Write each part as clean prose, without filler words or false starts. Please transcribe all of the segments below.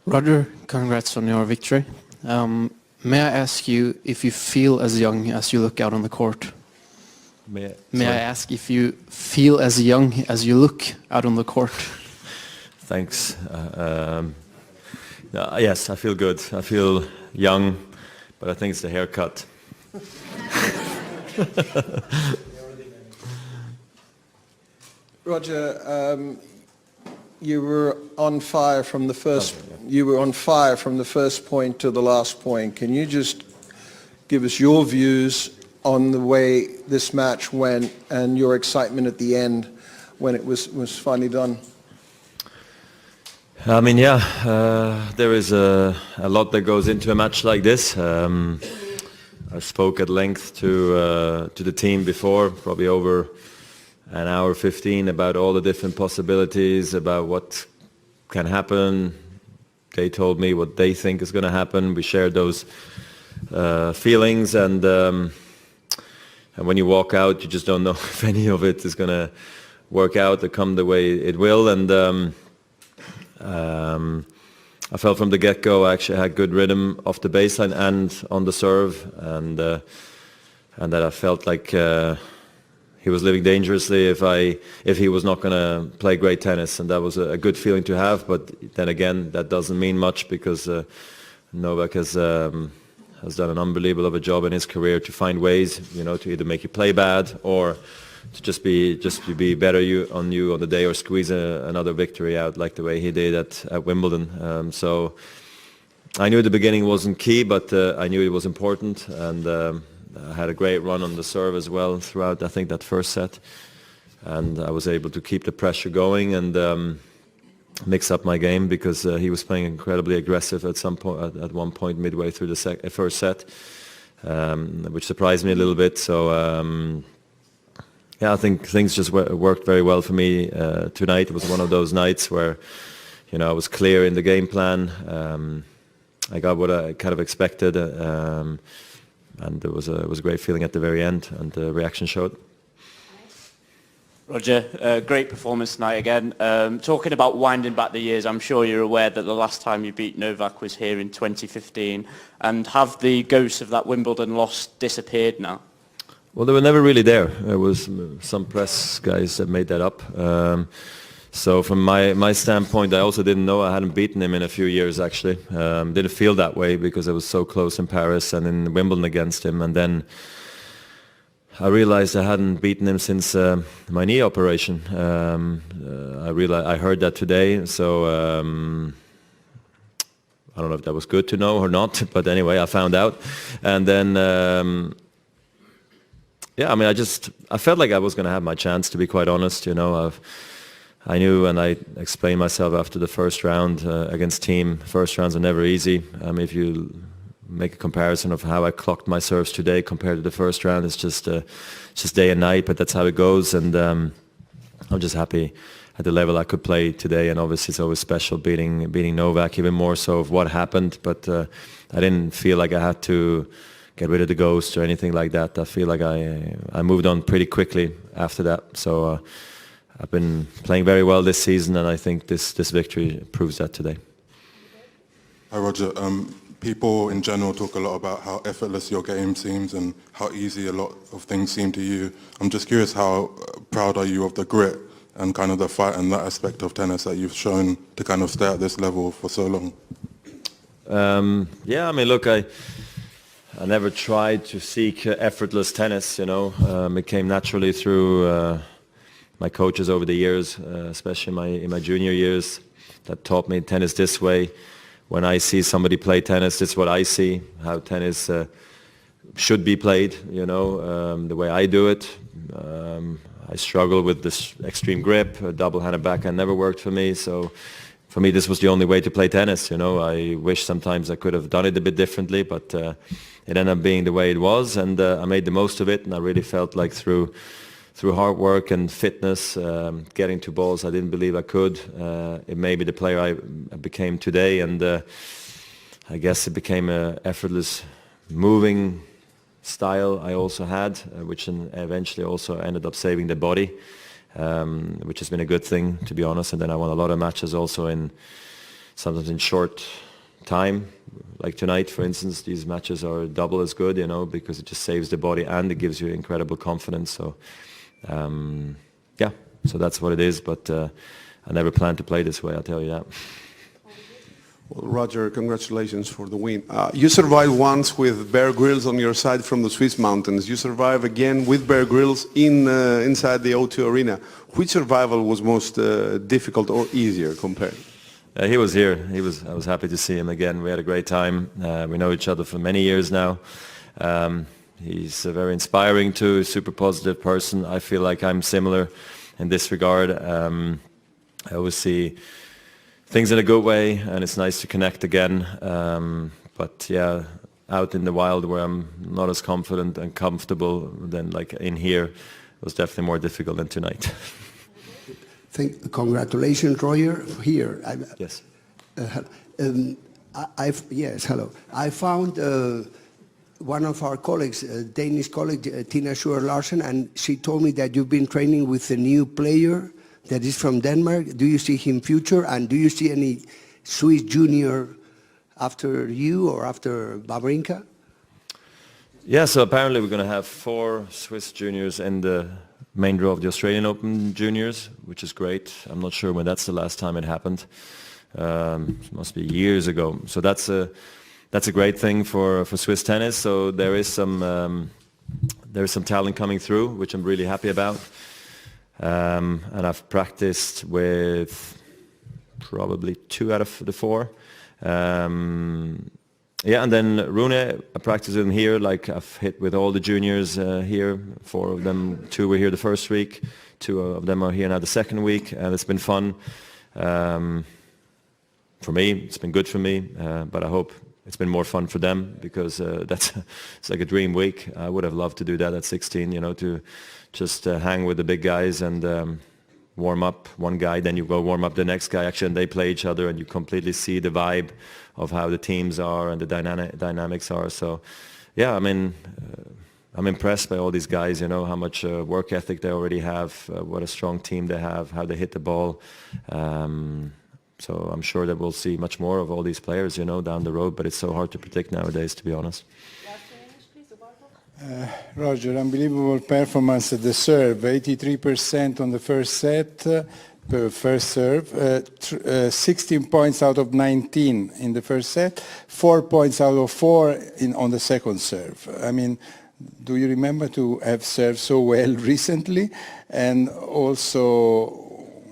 Roger, congrats on your victory. May I ask you if you feel as young as you look out on the court? May I ask if you feel as young as you look out on the court? Thanks. Yes, I feel good. I feel young, but I think it's the haircut. Roger, you were on fire from the first. You were on fire from the first point to the last point. Can you just give us your views on the way this match went and your excitement at the end when it was finally done? I mean, there is a lot that goes into a match like this. I spoke at length to the team before, probably over an hour 15, about all the different possibilities, about what can happen. They told me what they think is going to happen. We shared those feelings, and when you walk out, you just don't know if any of it is going to work out or come the way it will. And I felt from the get-go I actually had good rhythm off the baseline and on the serve, and that I felt like he was living dangerously if he was not going to play great tennis, and that was a good feeling to have. But then again, that doesn't mean much, because Novak has done an unbelievable of a job in his career to find ways, to either make you play bad or to just be better on the day, or squeeze another victory out like the way he did at Wimbledon. So I knew the beginning wasn't key, but I knew it was important, and I had a great run on the serve as well throughout, I think, that first set, and I was able to keep the pressure going and mix up my game, because he was playing incredibly aggressive at one point midway through the first set, which surprised me a little bit. So I think things just worked very well for me tonight. It was one of those nights where I was clear in the game plan. I got what I kind of expected, and it was a great feeling at the very end, and the reaction showed. Roger, great performance tonight again. Talking about winding back the years, I'm sure you're aware that the last time you beat Novak was here in 2015. And have the ghosts of that Wimbledon loss disappeared now? Well, they were never really there. There was some press guys that made that up. So from my standpoint, I also didn't know I hadn't beaten him in a few years, actually. Didn't feel that way because I was so close in Paris and in Wimbledon against him. And then I realized I hadn't beaten him since my knee operation. I heard that today, so I don't know if that was good to know or not, but anyway, I found out. And then I felt like I was going to have my chance, to be quite honest. I knew, and I explained myself after the first round against Team. First rounds are never easy. If you make a comparison of how I clocked my serves today compared to the first round, it's just day and night, but that's how it goes. And I'm just happy at the level I could play today, and obviously it's always special beating Novak, even more so of what happened. But I didn't feel like I had to get rid of the ghost or anything like that. I feel like I moved on pretty quickly after that. So I've been playing very well this season, and I think this victory proves that today. Hi Roger, people in general talk a lot about how effortless your game seems and how easy a lot of things seem to you. I'm just curious, how proud are you of the grit and kind of the fight and that aspect of tennis that you've shown to kind of stay at this level for so long? Look, I never tried to seek effortless tennis, It came naturally through my coaches over the years, especially in my junior years, that taught me tennis this way. When I see somebody play tennis, it's what I see, how tennis should be played, the way I do it. I struggle with this extreme grip. A double-handed backhand never worked for me, so for me this was the only way to play tennis. I wish sometimes I could have done it a bit differently, but it ended up being the way it was, and I made the most of it. And I really felt like through hard work and fitness, getting to balls I didn't believe I could, it made me the player I became today. And I guess it became an effortless moving style I also had, which eventually also ended up saving the body, which has been a good thing, to be honest. And then I won a lot of matches also in sometimes in short time. Like tonight, for instance, these matches are double as good, because it just saves the body and it gives you incredible confidence. So, yeah, so that's what it is. But I never planned to play this way, I'll tell you that. Well, Roger, congratulations for the win. You survived once with Bear Grylls on your side from the Swiss mountains. You survive again with Bear Grylls inside the O2 Arena. Which survival was most difficult or easier compared? He was here. I was happy to see him again. We had a great time. We know each other for many years now. He's very inspiring too, super positive person. I feel like I'm similar in this regard. I always see things in a good way, and it's nice to connect again. But yeah, out in the wild where I'm not as confident and comfortable than like in here, it was definitely more difficult than tonight. Congratulations, Roger. Here. Yes. Yes, hello. I found one of our colleagues, a Danish colleague, Tina Schuer Larsen, and she told me that you've been training with a new player that is from Denmark. Do you see him future, and do you see any Swiss junior after you or after Wawrinka? Yeah, so apparently we're going to have 4 Swiss juniors in the main draw of the Australian Open juniors, which is great. I'm not sure when that's the last time it happened. It must be years ago. So that's a great thing for Swiss tennis. So there is some talent coming through, which I'm really happy about. And I've practiced with probably 2 out of the 4. Yeah, and then Rune, I practiced in here, like I've hit with all the juniors here. 4 of them, 2 were here the first week, 2 of them are here now the second week, and it's been fun. For me, it's been good for me, but I hope it's been more fun for them, because it's like a dream week. I would have loved to do that at 16, to just hang with the big guys and warm up one guy, then you go warm up the next guy, actually, and they play each other, and you completely see the vibe of how the teams are and the dynamics are. So, yeah, I mean, I'm impressed by all these guys, how much work ethic they already have, what a strong team they have, how they hit the ball. So I'm sure that we'll see much more of all these players, down the road, but it's so hard to predict nowadays, to be honest. Roger, unbelievable performance at the serve, 83% on the first set, first serve, 16 points out of 19 in the first set, 4 points out of 4 on the second serve. I mean, do you remember to have served so well recently? And also,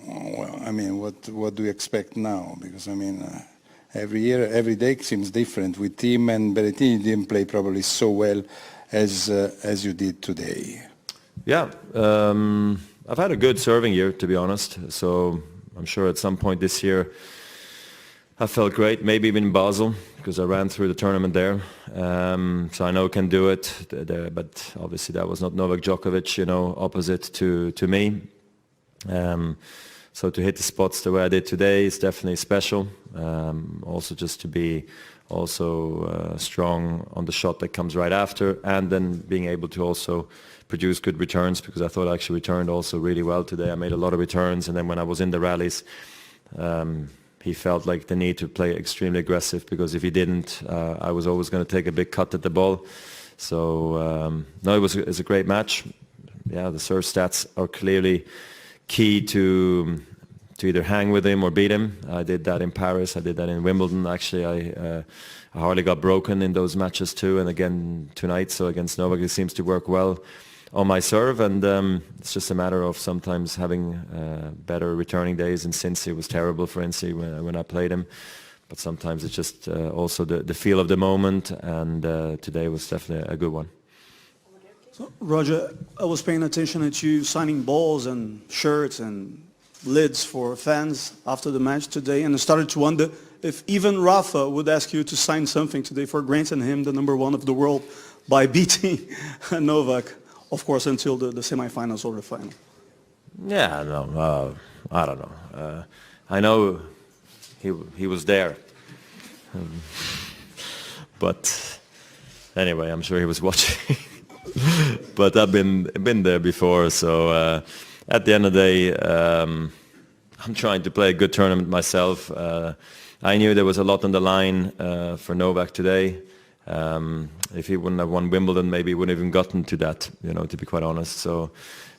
well, I mean, what do you expect now? Because, I mean, every year, every day seems different. With Thiem and Berrettini, you didn't play probably so well as you did today. Yeah, I've had a good serving year, to be honest. So I'm sure at some point this year I felt great, maybe even in Basel, because I ran through the tournament there. So I know I can do it, but obviously that was not Novak Djokovic, opposite to me. So to hit the spots the way I did today is definitely special. Also just to be strong on the shot that comes right after, and then being able to also produce good returns, because I thought I actually returned also really well today. I made a lot of returns, and then when I was in the rallies, he felt like the need to play extremely aggressive, because if he didn't, I was always going to take a big cut at the ball. So no, it was a great match. Yeah, the serve stats are clearly key to either hang with him or beat him. I did that in Paris. I did that in Wimbledon. Actually, I hardly got broken in those matches too. And again tonight, so against Novak, it seems to work well on my serve. And it's just a matter of sometimes having better returning days. And Cincy was terrible for Incy when I played him. But sometimes it's just also the feel of the moment. And today was definitely a good one. So, Roger, I was paying attention to you signing balls and shirts and lids for fans after the match today, and I started to wonder if even Rafa would ask you to sign something today for granting him the #1 of the world by beating Novak, of course, until the semifinals or the final. Yeah, no, I don't know. I know he was there, but anyway, I'm sure he was watching. But I've been there before, so at the end of the day, I'm trying to play a good tournament myself. I knew there was a lot on the line for Novak today. If he wouldn't have won Wimbledon, maybe he wouldn't have even gotten to that, you know, to be quite honest. So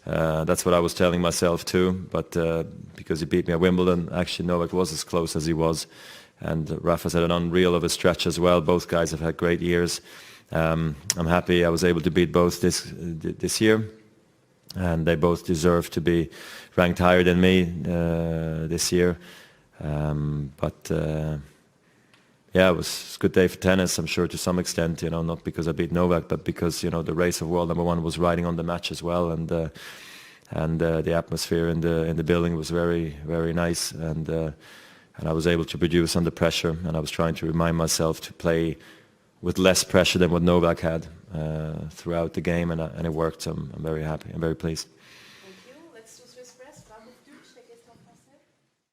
that's what I was telling myself too. But because he beat me at Wimbledon, actually Novak was as close as he was. And Rafa's had an unreal of a stretch as well. Both guys have had great years. I'm happy I was able to beat both this year. And they both deserve to be ranked higher than me this year. Yeah, it was a good day for tennis, I'm sure, to some extent, you know, not because I beat Novak, but because, you know, the race of world #1 was riding on the match as well, and the atmosphere in the building was very, very nice, and I was able to produce under pressure, and I was trying to remind myself to play with less pressure than what Novak had throughout the game, and it worked, so I'm very happy, I'm very pleased.